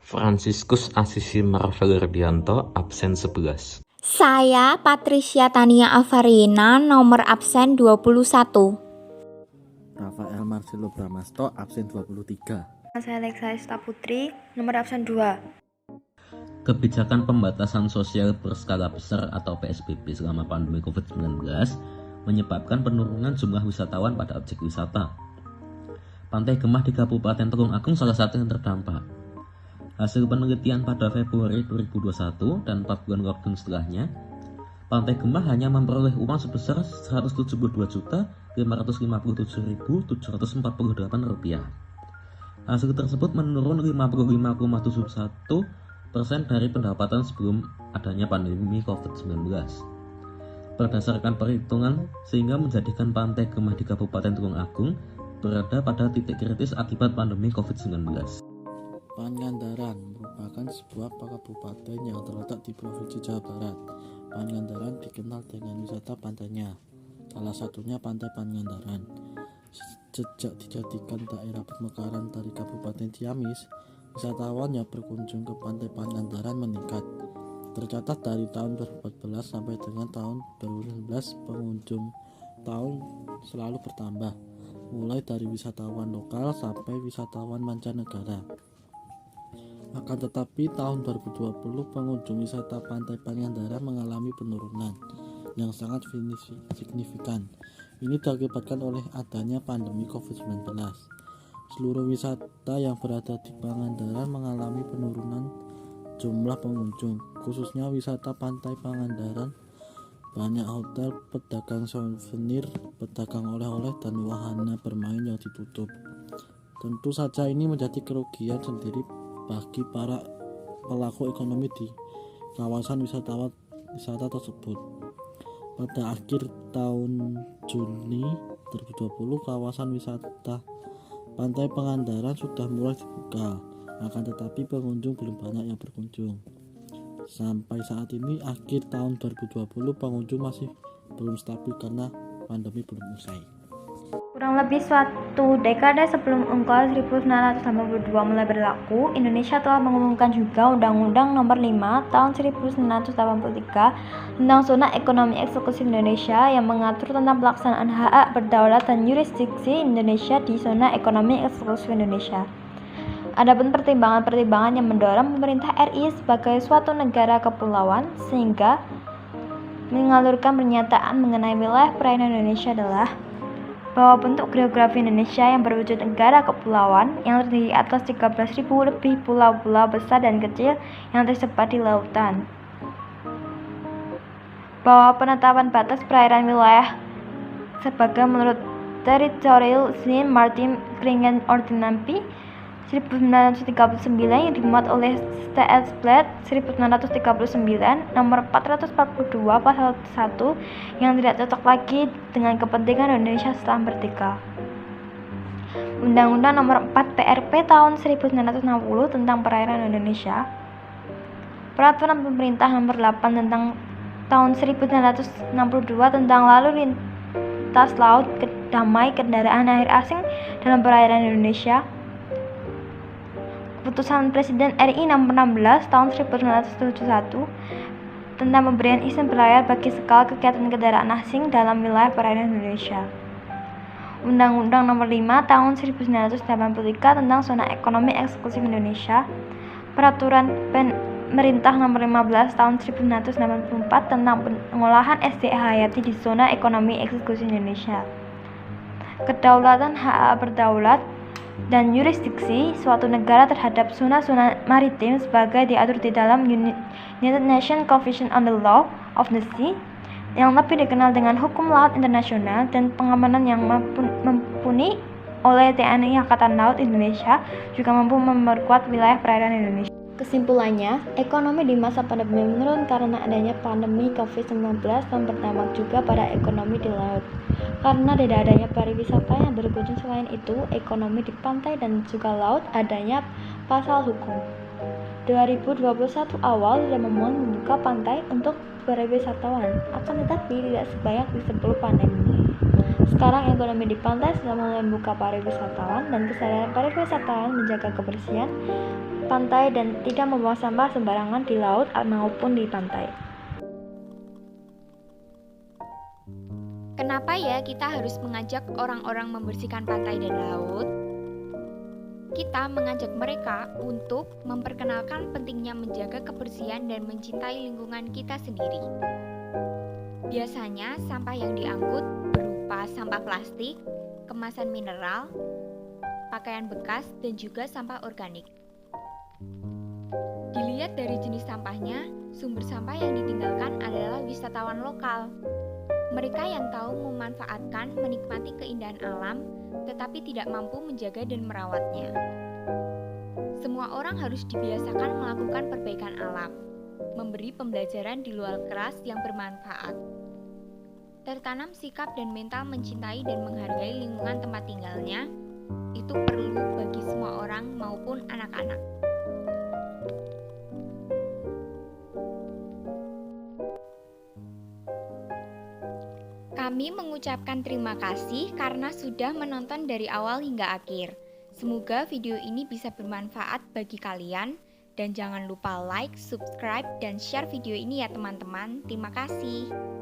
Fransiskus Assisi Marvelirdianto, absen 11. Saya Patricia Tania Avarina, nomor absen 21. Rafael Marcelo Bramasto, absen 23. Saya Alexa Esta Putri, nomor absen 2. Kebijakan pembatasan sosial berskala besar atau PSBB selama pandemi COVID-19 menyebabkan penurunan jumlah wisatawan pada objek wisata. Pantai Gemah di Kabupaten Tulung Agung salah satu yang terdampak. Hasil penelitian pada Februari 2021 dan 4 bulan lockdown setelahnya, Pantai Gemah hanya memperoleh uang sebesar Rp172.557.748. Hasil tersebut menurun 55,71% dari pendapatan sebelum adanya pandemi COVID-19. Berdasarkan perhitungan, sehingga menjadikan Pantai Gemah di Kabupaten Tulung Agung berada pada titik kritis akibat pandemi COVID-19. Pangandaran merupakan sebuah kabupaten yang terletak di Provinsi Jawa Barat. Pangandaran dikenal dengan wisata pantainya, salah satunya Pantai Pangandaran. Sejak dijadikan daerah pemekaran dari Kabupaten Ciamis, wisatawan yang berkunjung ke Pantai Pangandaran meningkat. Tercatat dari tahun 2014 sampai dengan tahun 2019, pengunjung tahun selalu bertambah, mulai dari wisatawan lokal sampai wisatawan mancanegara. Akan tetapi tahun 2020 pengunjung wisata Pantai Pangandaran mengalami penurunan yang sangat signifikan. Ini diakibatkan oleh adanya pandemi COVID-19. Seluruh wisata yang berada di Pangandaran mengalami penurunan jumlah pengunjung, khususnya wisata Pantai Pangandaran. Banyak hotel, pedagang souvenir, pedagang oleh-oleh, dan wahana bermain yang ditutup. Tentu saja ini menjadi kerugian sendiri bagi para pelaku ekonomi di kawasan wisata tersebut. Pada akhir tahun Juni 2020, kawasan wisata Pantai Pangandaran sudah mulai dibuka, akan tetapi pengunjung belum banyak yang berkunjung. Sampai saat ini, akhir tahun 2020, pengunjung masih belum stabil karena pandemi belum usai. Kurang lebih suatu dekade sebelum UNCLOS 1982 mulai berlaku, Indonesia telah mengumumkan juga Undang-Undang Nomor 5 Tahun 1983 tentang Zona Ekonomi Eksklusif Indonesia yang mengatur tentang pelaksanaan hak berdaulat dan yurisdiksi Indonesia di Zona Ekonomi Eksklusif Indonesia. Adapun pertimbangan-pertimbangan yang mendorong pemerintah RI sebagai suatu negara kepulauan sehingga mengalurkan pernyataan mengenai wilayah perairan Indonesia adalah bahwa bentuk geografi Indonesia yang berwujud negara kepulauan yang terdiri atas 13.000 lebih pulau-pulau besar dan kecil yang tersebar di lautan. Bahwa penetapan batas perairan wilayah sebagai menurut Territorial Zone Maritime Kringen Ordonnansi 1939 yang dimuat oleh St. Blad 1939 nomor 442 pasal 1 yang tidak cocok lagi dengan kepentingan Indonesia setelah merdeka. Undang-Undang Nomor 4 PRP tahun 1960 tentang perairan Indonesia. Peraturan Pemerintah Nomor 8 tentang tahun 1962 tentang lalu lintas laut damai kendaraan air asing dalam perairan Indonesia. Keputusan Presiden RI Nomor 16 tahun 1971 tentang pemberian izin berlayar bagi segala kegiatan kendaraan asing dalam wilayah perairan Indonesia. Undang-Undang Nomor 5 tahun 1983 tentang Zona Ekonomi Eksklusif Indonesia. Peraturan Pemerintah Nomor 15 tahun 1984 tentang pengolahan SDA hayati di Zona Ekonomi Eksklusif Indonesia. Kedaulatan hak berdaulat dan yurisdiksi suatu negara terhadap zona-zona maritim sebagai diatur di dalam United Nations Convention on the Law of the Sea yang lebih dikenal dengan Hukum Laut Internasional dan pengamanan yang mumpuni oleh TNI Angkatan Laut Indonesia juga mampu memperkuat wilayah perairan Indonesia. Kesimpulannya, ekonomi di masa pandemi menurun karena adanya pandemi COVID-19 dan berdampak juga pada ekonomi di laut. Karena tidak adanya pariwisata yang berkunjung, selain itu, ekonomi di pantai dan juga laut adanya pasal hukum. 2021 awal sudah membuka pantai untuk para wisatawan, akan tetapi tidak sebanyak di sebelum pandemi. Sekarang ekonomi di pantai sudah mulai membuka pariwisatawan dan kesadaran pariwisatawan menjaga kebersihan pantai dan tidak membuang sampah sembarangan di laut maupun di pantai. Kenapa ya kita harus mengajak orang-orang membersihkan pantai dan laut? Kita mengajak mereka untuk memperkenalkan pentingnya menjaga kebersihan dan mencintai lingkungan kita sendiri. Biasanya sampah yang diangkut berupa sampah plastik, kemasan mineral, pakaian bekas, dan juga sampah organik. Dilihat dari jenis sampahnya, sumber sampah yang ditinggalkan adalah wisatawan lokal. Mereka yang tahu memanfaatkan, menikmati keindahan alam, tetapi tidak mampu menjaga dan merawatnya. Semua orang harus dibiasakan melakukan perbaikan alam, memberi pembelajaran di luar kelas yang bermanfaat. Tertanam sikap dan mental mencintai dan menghargai lingkungan tempat tinggalnya, itu perlu bagi semua orang maupun anak-anak. Kami mengucapkan terima kasih karena sudah menonton dari awal hingga akhir. Semoga video ini bisa bermanfaat bagi kalian dan jangan lupa like, subscribe, dan share video ini ya teman-teman. Terima kasih.